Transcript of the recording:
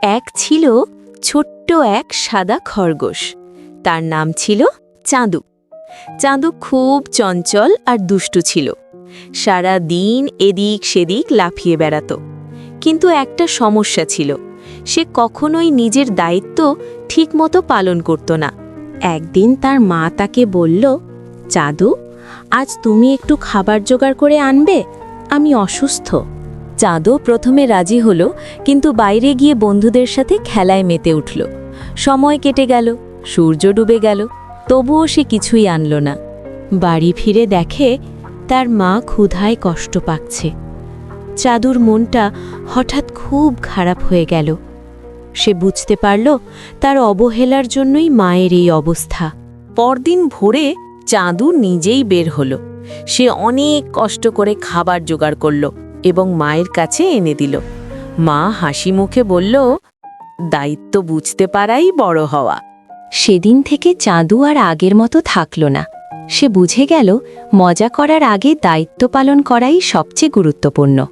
এক ছিল ছোট্ট এক সাদা খরগোশ। তার নাম ছিল চাঁদু। চাঁদু খুব চঞ্চল আর দুষ্টু ছিল। সারা দিন এদিক সেদিক লাফিয়ে বেড়াত। কিন্তু একটা সমস্যা ছিল, সে কখনোই নিজের দায়িত্ব ঠিকমতো পালন করত না। একদিন তার মা তাকে বলল, চাঁদু, আজ তুমি একটু খাবার জোগাড় করে আনবে, আমি অসুস্থ। চাঁদও প্রথমে রাজি হলো, কিন্তু বাইরে গিয়ে বন্ধুদের সাথে খেলায় মেতে উঠল। সময় কেটে গেল, সূর্য ডুবে গেল, তবুও সে কিছুই আনল না। বাড়ি ফিরে দেখে তার মা ক্ষুধায় কষ্ট পাচ্ছে। চাঁদুর মনটা হঠাৎ খুব খারাপ হয়ে গেল। সে বুঝতে পারল তার অবহেলার জন্যই মায়ের এই অবস্থা। পরদিন ভোরে চাঁদু নিজেই বের হলো। সে অনেক কষ্ট করে খাবার জোগাড় করল এবং মায়ের কাছে এনে দিল। মা হাসি মুখে বলল, দায়িত্ব বুঝতে পারাই বড় হওয়া। সেদিন থেকে চাঁদু আর আগের মতো থাকল না। সে বুঝে গেল মজা করার আগে দায়িত্ব পালন করাই সবচেয়ে গুরুত্বপূর্ণ।